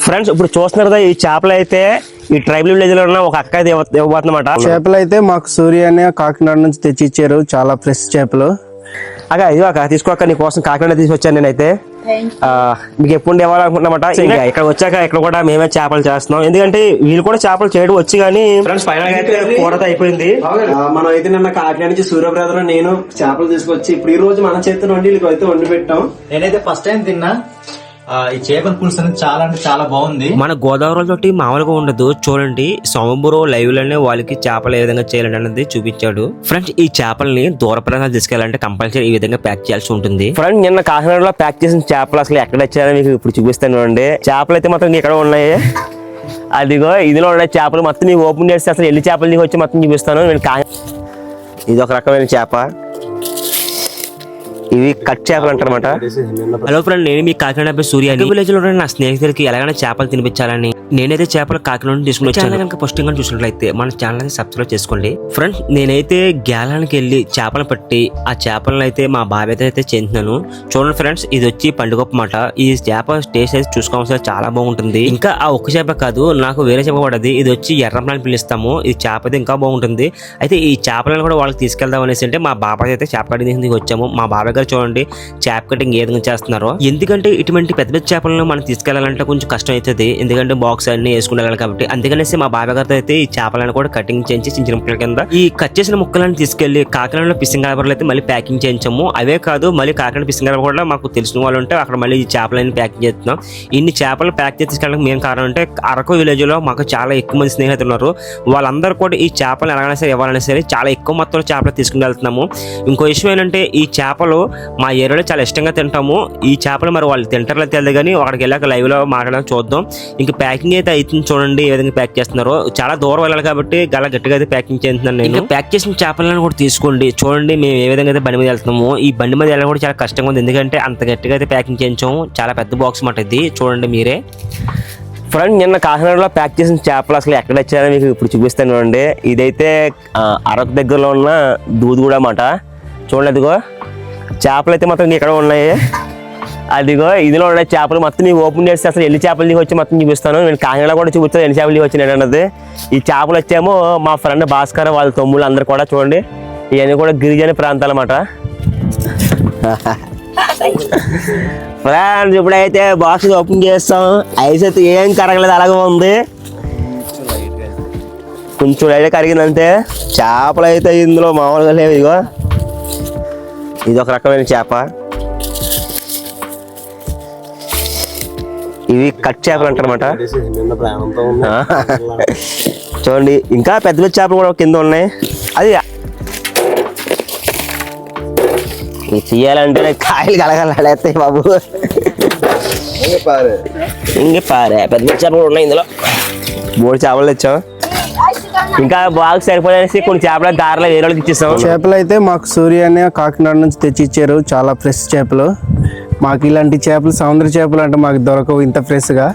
Friends ఇప్పుడు చూస్తున్నారు కదా, ఈ చేపలు అయితే ఈ ట్రైబల్ విలేజ్ లో ఉన్న ఒక అక్క అయితే ఇవ్వబోతున్నమాట. చేపలు అయితే మాకు సూర్య అనే కాకినాడ నుంచి తెచ్చి ఇచ్చారు, చాలా ఫ్రెష్ చేపలు. అక్క ఇది అక్క తీసుకోక నీ కోసం కాకినాడ తీసుకొచ్చాను నేనైతే. మీకు ఎప్పుడు ఇవ్వాలనుకుంటున్నమాట. ఇక్కడ వచ్చాక ఇక్కడ కూడా మేమే చేపలు చేస్తున్నాం, ఎందుకంటే వీళ్ళు కూడా చేపలు చేయడం వచ్చి. కానీ ఫ్రెండ్స్ ఫైనల్ గా అయితే కూరత అయిపోయింది. మనం అయితే నిన్న కాకినాడ నుంచి సూర్య బ్రదర్ నేను చేపలు తీసుకొచ్చి ఇప్పుడు ఈ రోజు మన చేతితో వండి వీళ్ళకి అయితే వండి పెట్టాం. నేనైతే ఫస్ట్ టైం తిన్నా. ఈ చేపల పులుసు అనేది చాలా అంటే చాలా బాగుంది. మన గోదావరి తోటి మామూలుగా ఉండదు. చూడండి సోమబురో లైవ్ లోనే వాళ్ళకి చేపలు ఏ విధంగా చేయాలంటే అనేది చూపించాడు. ఫ్రెండ్స్ ఈ చేపల్ని దూర ప్రాంతాలు తీసుకెళ్లాలంటే కంపల్సరీ ఈ విధంగా ప్యాక్ చేయాల్సి ఉంటుంది. ఫ్రెండ్స్ నిన్న కాకినాడలో ప్యాక్ చేసిన చేపలు అసలు ఎక్కడ వచ్చారో మీకు ఇప్పుడు చూపిస్తాను అండి. చేపలు అయితే మొత్తం ఇక్కడ ఉన్నాయి. అదిగో ఇదిలో ఉన్నాయి చేపలు మొత్తం. నీకు ఓపెన్ చేస్తే అసలు ఎల్లి చేపలు నీకు వచ్చి మొత్తం చూపిస్తాను. ఇది ఒక రకమైన చేప, ఇవి కట్ చేపలు అంటారన్నమాట. హలో ఫ్రెండ్, నేను మీ కాకినాడ సూర్య. విలేజ్ లో నా స్నేహితులకి ఎలాగైనా చేపలు తినిపించాలని నేనైతే చేపలు కాకినాడ తీసుకుని వచ్చాను. కనుక ఫస్ట్ గా చూసినట్లయితే మన ఛానల్ అయితే సబ్స్క్రైబ్ చేసుకోండి. ఫ్రెండ్స్ నేనైతే గ్యాలానికి వెళ్ళి చేపలు పట్టి ఆ చేపలను అయితే మా బాబాయ్ అయితే చేస్తున్నాను. చూడండి ఫ్రెండ్స్, ఇది వచ్చి పండుగప్పు మాట. ఈ చేప టేస్ట్ అయితే చూసుకోవాల్సిన చాలా బాగుంటుంది. ఇంకా ఆ ఒక్క చేప కాదు, నాకు వేరే చేప పడది. ఇది వచ్చి ఎర్రమలని పిలుస్తాము. ఈ చేప అయితే ఇంకా బాగుంటుంది. అయితే ఈ చేపలను కూడా వాళ్ళకి తీసుకెళ్దాం అనేసి అంటే మా బాబాయ్ అయితే చేప కటింగ్ వచ్చాము. మా బాబాయ్ గారు చూడండి చేప కటింగ్ ఏ విధంగా చేస్తున్నారో. ఎందుకంటే ఇటువంటి పెద్ద పెద్ద చేపలను మనం తీసుకెళ్లాలంటే కొంచెం కష్టం అవుతుంది, ఎందుకంటే బాక్స్ అన్ని వేసుకుని వెళ్ళాలి కాబట్టి. అందుకనేసి మా బాబాయ్ గారితో అయితే ఈ చేపలను కూడా కటింగ్ చేయించి చిన్న చిన్న ముక్కల కింద ఈ కట్ చేసిన ముక్కలను తీసుకెళ్లి కాకినాడలో ఫిషింగ్ హార్బర్లో అయితే మళ్ళీ ప్యాకింగ్ చేయించాము. అవే కాదు, మళ్ళీ కాకినాడ ఫిషింగ్ హార్బర్ కూడా మాకు తెలిసిన వాళ్ళు ఉంటే అక్కడ మళ్ళీ ఈ చేపలన్నీ ప్యాకింగ్ చేస్తున్నాం. ఇన్ని చేపలు ప్యాక్ చేసి తీసుకెళ్ళడానికి మెయిన్ కారణం అంటే అరకు విలేజ్ లో మాకు చాలా ఎక్కువ మంది స్నేహితులు ఉన్నారు. వాళ్ళందరూ కూడా ఈ చేపలు ఎలాగైనా సరే ఇవ్వాలన్నా సరే చాలా ఎక్కువ మొత్తంలో చేపలు తీసుకుని వెళ్తున్నాము. ఇంకో విషయం ఏంటంటే ఈ చేపలు మా ఏరియాలో చాలా ఇష్టంగా తింటాము. ఈ చేపలు మరి వాళ్ళు తింటారో తెలియదు, కానీ అక్కడికి వెళ్ళాక లైవ్ లో మాట్లాడడం చూద్దాం. ఇంకా ప్యాకింగ్ అయితే అవుతుంది చూడండి ఏ విధంగా ప్యాక్ చేస్తున్నారో. చాలా దూరం వెళ్ళాలి కాబట్టి చాలా గట్టిగా అయితే ప్యాకింగ్ చేస్తున్నాను నేను. ప్యాక్ చేసిన చేపలను కూడా తీసుకోండి. చూడండి మేము ఏ విధంగా అయితే బండి మీద వెళ్తున్నాము. ఈ బండి మీద వెళ్ళడం కూడా చాలా కష్టంగా ఉంది, ఎందుకంటే అంత గట్టిగా అయితే ప్యాకింగ్ చేయించాము. చాలా పెద్ద బాక్స్ మాట ఇది, చూడండి మీరే. ఫ్రెండ్ నిన్న కాకినాడలో ప్యాక్ చేసిన చేపలు అసలు ఎక్కడ వచ్చారో మీకు ఇప్పుడు చూపిస్తాను అండి. ఇదైతే అరకు దగ్గరలో ఉన్న దూదుగూడ మాట. చూడండి అదిగో చేపలు అయితే మొత్తం ఇక్కడ ఉన్నాయి. అదిగో ఇదిలో ఉన్న చేపలు మొత్తం నీకు ఓపెన్ చేస్తే అసలు ఎల్లి చేపలు నీకు వచ్చి మొత్తం చూపిస్తాను. నేను కాకినాడ కూడా చూపిస్తాను ఎన్ని చేపలు వచ్చినాయి అన్నది. ఈ చేపలు వచ్చేమో మా ఫ్రెండ్ భాస్కర్ వాళ్ళ తమ్ముళ్ళు అందరు కూడా చూడండి. ఇవన్నీ కూడా గిరిజన ప్రాంతాలు అన్నమాట. ఫ్రెండ్స్ ఇప్పుడైతే బాక్స్ ఓపెన్ చేస్తాం. ఐస్ అయితే ఏం కరగలేదు, అలాగే ఉంది. కొంచెం లైట్ కరిగిందంటే. చేపలు అయితే ఇందులో మామూలుగా లేవు. ఇదిగో ఇది ఒక రకమైన చేప, ఇవి కట్ చేపలు అంటారన్నమాట. చూడండి ఇంకా పెద్ద పెద్ద చేపలు కూడా కింద ఉన్నాయి. అది తీయాలంటే కాయలు కలగలాడేస్తాయి బాబు. ఇంకే పారే పెద్ద పెద్ద చేపలు ఉన్నాయి ఇందులో. 3 చేపలు తెచ్చాం. ఇంకా బాగా సరిపోయేసి కొన్ని చేపల దారిలో వేరే వాళ్ళకి ఇచ్చేస్తాం. చేపలు అయితే మాకు సూర్య అనే కాకినాడ నుంచి తెచ్చి ఇచ్చారు, చాలా ఫ్రెష్ చేపలు. మాకు ఇలాంటి చేపలు సముద్ర చేపలు అంటే మాకు దొరకవు ఇంత ఫ్రెష్గా.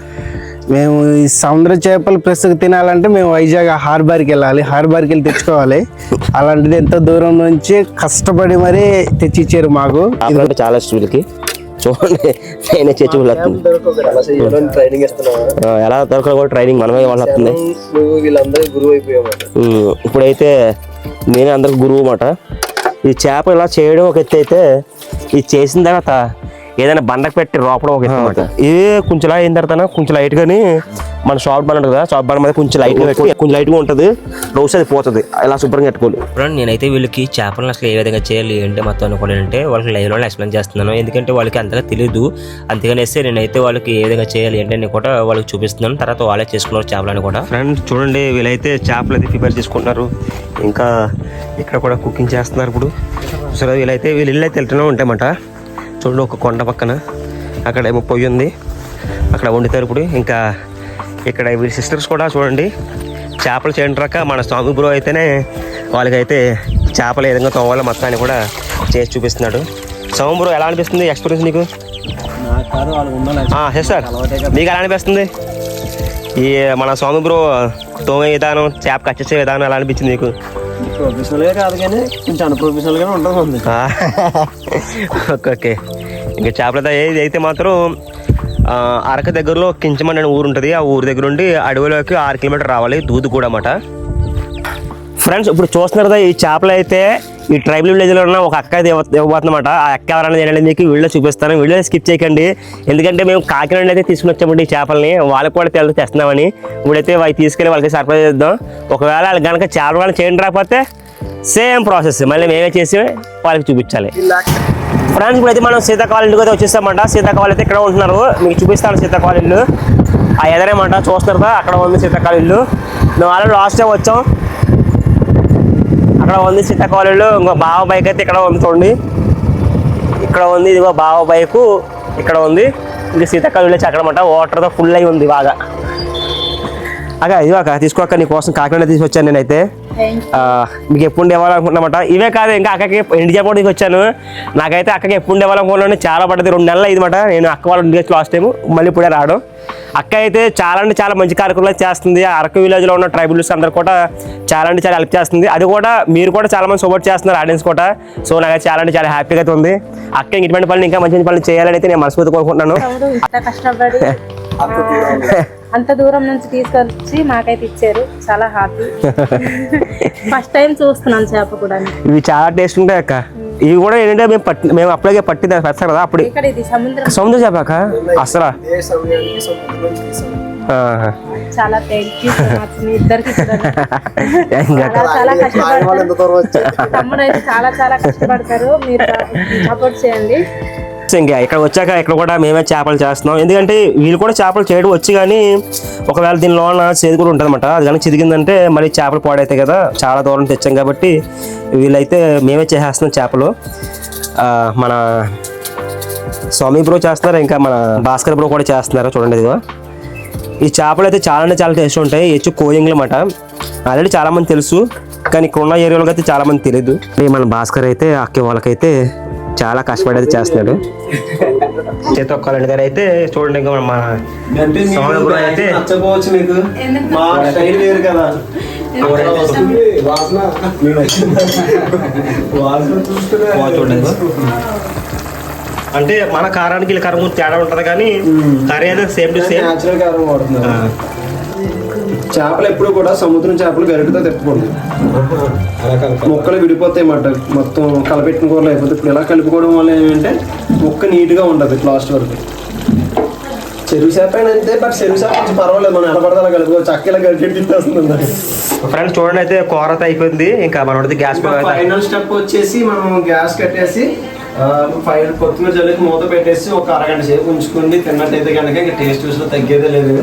మేము ఈ సముద్ర చేపలు ఫ్రెష్గా తినాలంటే మేము వైజాగ్ హార్బర్కి వెళ్ళాలి, హార్బర్కి వెళ్ళి తెచ్చుకోవాలి. అలాంటిది ఎంతో దూరం నుంచి కష్టపడి మరీ తెచ్చి ఇచ్చారు మాకు. చాలా స్టూల్కి చూడండి నేనే చేసి ఎలా దొరకదు కూడా ట్రైనింగ్ మనమే వాళ్ళు వస్తుంది. ఇప్పుడైతే నేనే అందరికి గురువు అన్నమాట. ఈ చేప ఇలా చేయడం ఒక ఎత్తు అయితే, ఇది చేసిన తర్వాత ఏదైనా బండకు పెట్టి రోపడం ఒక ఎత్తు అన్నమాట. ఇది కొంచెం అయిన తర్వాత కొంచెం లైట్ గానీ మన షాప్ బండ్ ఉంటుంది కదా, షాప్ బండ్ మీద కొంచెం లైట్ గా పెట్టి కొంచెం లైట్ గా ఉంటుంది, రోజు అది పోతుంది. ఇలా శుభ్రంగా పెట్టుకోవాలి. నేనైతే వీళ్ళకి చేపలను అసలు ఏ విధంగా చేయాలి అంటే మొత్తం అనుకోవాలంటే వాళ్ళకి లైవ్ లో ఎక్స్ప్లెయిన్ చేస్తున్నాను, ఎందుకంటే వాళ్ళకి అంతగా తెలియదు. అందుకనేసి నేనైతే వాళ్ళకి ఏ విధంగా చేయాలి అంటే నేను కూడా వాళ్ళకి చూపిస్తున్నాను. తర్వాత వాళ్ళే చేసుకున్నారు చేపలని కూడా. ఫ్రెండ్స్ చూడండి వీళ్ళైతే చేపలు అయితే ప్రిపేర్ చేసుకుంటున్నారు. ఇంకా ఇక్కడ కూడా కుకింగ్ చేస్తున్నారు. ఇప్పుడు సరే వీళ్ళైతే వీళ్ళు ఇల్లు అయితే వెళ్తూనే ఉంటాయన్నమాట. చూడండి ఒక కొండ పక్కన అక్కడ ఏమో పొయ్యి ఉంది, అక్కడ వండుతారు. ఇప్పుడు ఇంకా ఇక్కడ వీళ్ళ సిస్టర్స్ కూడా చూడండి చేపలు చేయడానికి మన స్వామి బ్రో అయితేనే వాళ్ళకైతే చేపలు ఏ విధంగా తోవాలో మొత్తాన్ని కూడా చేసి చూపిస్తున్నాడు. స్వామి బ్రో ఎలా అనిపిస్తుంది ఎక్స్పీరియన్స్ నీకు? సార్ మీకు ఎలా అనిపిస్తుంది ఈ మన స్వామి బ్రో తోమే విధానం, చేప కట్ చేసే విధానం ఎలా అనిపించింది మీకు? ప్రొఫెషనల్గా కాదు కానీ కొంచెం అన్ప్రొఫెషనల్గానే ఉంటుంది. ఓకే ఇంకా చేపలతో ఏది అయితే మాత్రం అరకు దగ్గరలో కించమండి అనే ఊరు ఉంటుంది. ఆ ఊరు దగ్గర నుండి అడవిలోకి 6 కిలోమీటర్ రావాలి, దూదుగూడ అన్నమాట. ఫ్రెండ్స్ ఇప్పుడు చూస్తున్నారు కదా, ఈ చేపలు అయితే ఈ ట్రైబల్ విలేజ్లో ఉన్న ఒక అక్క ఇవ్వబోతుందన్నమాట. ఆ అక్క ఎవరైనా తినండి మీకు వీడియో చూపిస్తాను, వీడియో స్కిప్ చేయకండి. ఎందుకంటే మేము కాకినాడ అయితే తీసుకుని వచ్చామండి ఈ చేపల్ని, వాళ్ళకి కూడా తెలుసు తెస్తున్నామని. ఇప్పుడైతే అవి తీసుకెళ్ళి వాళ్ళకి సర్ప్రైజ్ చేద్దాం. ఒకవేళ వాళ్ళకి కనుక చేపలు వాళ్ళని చేయండి రాకపోతే సేమ్ ప్రాసెస్ మళ్ళీ మేమే చేసి వాళ్ళకి చూపించాలి. ఫ్రెండ్స్ ఇప్పుడైతే మనం సీతాకాల ఇంటికి అయితే వచ్చేస్తామంట. సీతాకాల అయితే ఇక్కడ ఉంటున్నారు, మీకు చూపిస్తాను సీతాకాల ఇల్లు. ఆ ఎదరేమంట చూస్తున్నారు కదా, అక్కడ ఉంది సీతాకాల ఇల్లు. మేము ఆల్రెడీ లాస్ట్ టైం వచ్చాం, అక్కడ ఉంది సీతాకాల ఇల్లు. ఇంకో బావ బైక్ అయితే ఇక్కడ ఉంది చూడండి, ఇక్కడ ఉంది. ఇదిగో బావ బైకు ఇక్కడ ఉంది. ఇది సీతాకాల ఇల్లు వచ్చి అక్కడమాట, వాటర్తో ఫుల్ అయి ఉంది బాగా. అక్క ఇదిగో అక్క తీసుకోక నీ కోసం కాకినాడ తీసుకొచ్చాను నేనైతే. మీకు ఎప్పుడు ఇవ్వాలనుకుంటున్నామాట. ఇవే కాదు ఇంకా అక్కకి ఇంటి చేపడి వచ్చాను. నాకైతే అక్కకి ఎప్పుడు ఇవ్వాలనుకున్నాను, చాలా పడుతుంది, 2 నెలలు అయిందన్నమాట నేను అక్క వాళ్ళ ఇంటికి లాస్ట్ టైం. మళ్ళీ ఇప్పుడే రావడం. అక్క అయితే చాలా అంటే చాలా మంచి కార్యక్రమాలు చేస్తుంది. అరకు విలేజ్లో ఉన్న ట్రైబల్స్ అందరు కూడా చాలా అంటే చాలా హెల్ప్ చేస్తుంది. అది కూడా మీరు కూడా చాలా మంది సపోర్ట్ చేస్తున్నారు ఆడియన్స్ కూడా. సో నాకైతే చాలా అంటే చాలా హ్యాపీగా అయితే ఉంది. అక్క ఇటువంటి పనులు ఇంకా మంచి మంచి పనులు చేయాలని అయితే నేను మనస్ఫూర్తి కోరుకుంటున్నాను. అంత దూరం నుంచి తీసుకొచ్చి మాకైతే ఇచ్చారు, చాలా హ్యాపీ. ఫస్ట్ టైం చూస్తున్నాను చేప కూడా. ఇవి చాలా టేస్ట్ ఉంటాయి అక్క. ఇవి కూడా ఏంటంటే మేము అప్పటికే పట్టి పెడతాం కదా, అప్పుడు సముద్ర చేప అక్క అసలు చాలా ఇద్దరికి చాలా కష్టపడతారు. తమ్ముడు అయితే చాలా చాలా కష్టపడతారు, మీరు సపోర్ట్ చేయండి. ఇంకా ఇక్కడ వచ్చాక ఇక్కడ కూడా మేమే చేపలు చేస్తున్నాం. ఎందుకంటే వీళ్ళు కూడా చేపలు చేయడం వచ్చి, కానీ ఒకవేళ దీనిలో చేదు కూడా ఉంటుంది అనమాట. అది కానీ చిదిగిందంటే మళ్ళీ చేపలు పాడవుతాయి కదా, చాలా దూరం తెచ్చాం కాబట్టి వీళ్ళైతే మేమే చేసేస్తున్నాం చేపలు. మన స్వామి బ్రో చేస్తున్నారు, ఇంకా మన భాస్కర్ బ్రో కూడా చేస్తున్నారు చూడండి. ఇదిగో ఈ చేపలు అయితే చాలా అంటే చాలా టేస్ట్ ఉంటాయి. హెచ్చు కోయింగ్లు అన్నమాట. ఆల్రెడీ చాలా మంది తెలుసు, కానీ ఇక్కడ ఉన్న ఏరియాలో అయితే చాలా మంది తెలియదు. మన భాస్కర్ అయితే అక్కే వాళ్ళకైతే చాలా కష్టపడేది చేస్తున్నాడు. చేతొక్కాలండి గారు అయితే చూడండి, ఇంకా మన అయితే నచ్చపోవచ్చు మీకు, మా స్టైల్ వేరు కదా. చూడండి అంటే మన కారానికి వీళ్ళ కారం తేడా ఉంటుంది, కానీ కర్రీ అయితే సేమ్ టు సేమ్ న్యాచురల్ కారం వాడుతున్నారు. చేపలు ఎప్పుడు కూడా సముద్రం చేపలు గరిటతో తిప్పకూడదు, ముక్కలు విడిపోతాయి అన్నమాట. మొత్తం కలపెట్టిన కూరలు అయిపోతే ఇప్పుడు ఇలా కలుపుకోవడం వల్ల ఏంటంటే ముక్క నీట్గా ఉంటుంది లాస్ట్ వరకు. చెరువు చేప అయితే బట్ చెరువు చేప కొంచెం పర్వాలేదు, మనం ఎలా పడితే అలా కలుపుకోవచ్చు. చక్కగా గరిటె తిప్పేస్తుంది. ఫ్రెండ్స్ చూడండి అయితే కూర అయితే అయిపోయింది. ఇంకా మనం గ్యాస్ ఫైనల్ స్టెప్ వచ్చేసి మనం గ్యాస్ కట్టేసి కొత్తిమీర జల్లికి మూత పెట్టేసి ఒక అరగంట సేపు ఉంచుకుని తిన్నట్టయితే కనుక ఇంకా టేస్ట్ చూసినా తగ్గేదే లేదు.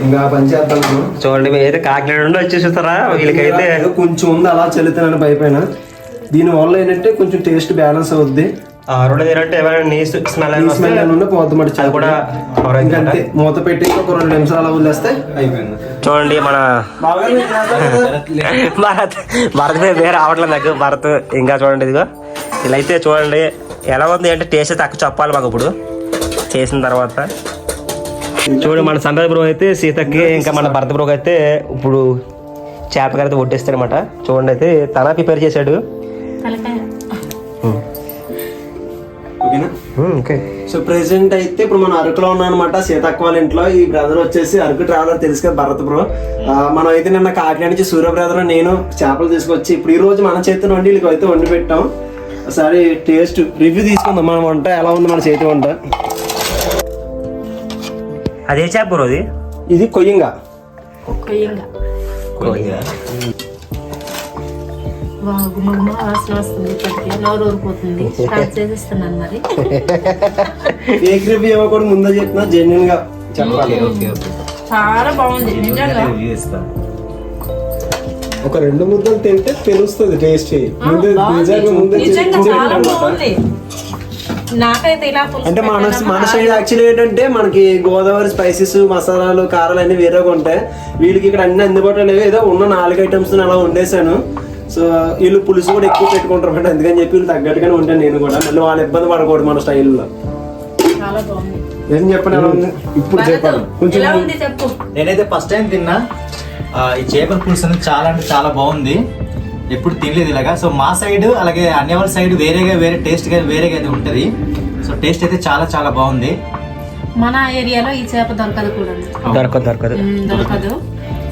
ఇంకా పని చేద్దాం మనం. చూడండి మీరు అయితే కాకినాడ నుండి వచ్చేస్తారా, వీళ్ళకైతే కొంచెం ఉంది అలా చల్లుతున్నాను పైపైన. దీనివల్ల ఏంటంటే కొంచెం టేస్ట్ బ్యాలెన్స్ అవుద్ది. రెండు ఏంటంటే ఏమైనా స్మెల్ పోద్ది మాట. అది కూడా అంతే, మూత పెట్టి ఒక 2 నిమిషాలు అలా వదిలేస్తే అయిపోయింది. చూడండి మన భరత్ పేరు రావట్లేదు నాకు, భరత్. ఇంకా చూడండి ఇదిగో ఇలా అయితే చూడండి ఎలా ఉంది అంటే టేస్ట్ అయితే అక్క చెప్పాలి మాకు ఇప్పుడు చేసిన తర్వాత. చూడండి మన సన్ రైజ్ బ్రో అయితే సీతకి, ఇంకా మన భరత్ బ్రో అయితే ఇప్పుడు చేపకాయ అయితే వడ్డిస్తాడనమాట. చూడండి అయితే తన ప్రిపేర్ చేశాడు. ఓకే, సో ప్రెసెంట్ అయితే ఇప్పుడు మన అరకులో ఉన్నాం అనమాట, సీతక్క వాళ్ళ ఇంట్లో. ఈ బ్రదర్ వచ్చేసి అరకు ట్రావెలర్ తెలుసు కదా, భరత్ బ్రో. మనం అయితే నిన్న కాకినాడ నుంచి సూర్య బ్రదర్ నేను చేపలు తీసుకొచ్చి ఇప్పుడు ఈ రోజు మన చేతిని వండి వీళ్ళకి అయితే వండి పెట్టాం. ఒకసారి టేస్ట్ రివ్యూ తీసుకుందాం మన వంట ఎలా ఉంది, మన చేతి వంట. అదే చేప బ్రో అది? ఇది కొయ్యంగా. ఫేక్ రివ్యూ కూడా ముందే చెప్తున్నా, జెన్యున్ గా చెప్పాలి. చాలా బాగుంది నిజంగా. ఒక 2 ముద్దలు తింటే తెలుస్తుంది టేస్ట్. అంటే మన సైడ్ యాక్చువల్లీ ఏంటంటే మనకి గోదావరి స్పైసెస్ మసాలాలు కారాలు అన్ని వేరేగా ఉంటాయి. వీళ్ళకి ఇక్కడ అన్ని అందుబాటులో లేవు. ఏదో ఉన్న 4 ఐటమ్స్ అలా వండేసాను. సో వీళ్ళు పులుసు కూడా ఎక్కువ పెట్టుకుంటారు అంటే అందుకని చెప్పి వీళ్ళు తగ్గట్టుగానే ఉంటాను నేను కూడా. మళ్ళీ వాళ్ళ ఇబ్బంది పడకూడదు మన స్టైల్లో. ఏం చెప్పండి ఎలా ఉంది ఇప్పుడు చెప్పాను కొంచెం. నేనైతే ఫస్ట్ టైం తిన్నా. ఈ చేపల పులుసు అనేది చాలా అంటే చాలా బాగుంది, ఎప్పుడు తినలేదు ఇలాగా. సో మా సైడ్ అలాగే అన్యవాళ్ళ సైడ్ వేరే టేస్ట్ వేరేగా అయితే ఉంటుంది. సో టేస్ట్ అయితే చాలా చాలా బాగుంది. మన ఏరియాలో ఈ చేప దొరకదు కూడా. దొరకదు దొరకదు.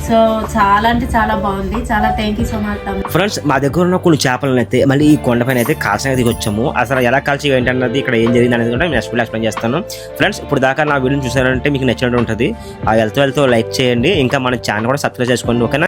సో చాలా అంటే చాలా బాగుంది. చాలా థ్యాంక్ యూ సో మచ్ తమ్ముడు. ఫ్రెండ్స్, మా దగ్గర ఉన్న కొన్ని చేపలను అయితే మళ్ళీ ఈ కొండపైన అయితే కాల్చడానికి దిగొచ్చాము. అసలు ఎలా కాల్చి ఏంటన్నది, ఇక్కడ ఏం జరిగింది అనేది కూడా నేను ఎక్స్ప్లెయిన్ చేస్తాను. ఫ్రెండ్స్, ఇప్పుడు దాకా నా వీడియోని చూసారంటే మీకు నచ్చినట్టు ఉంటుంది. వెళ్తూ లైక్ చేయండి, ఇంకా మన ఛానల్ కూడా సబ్స్క్రైబ్ చేసుకోండి, ఓకేనా?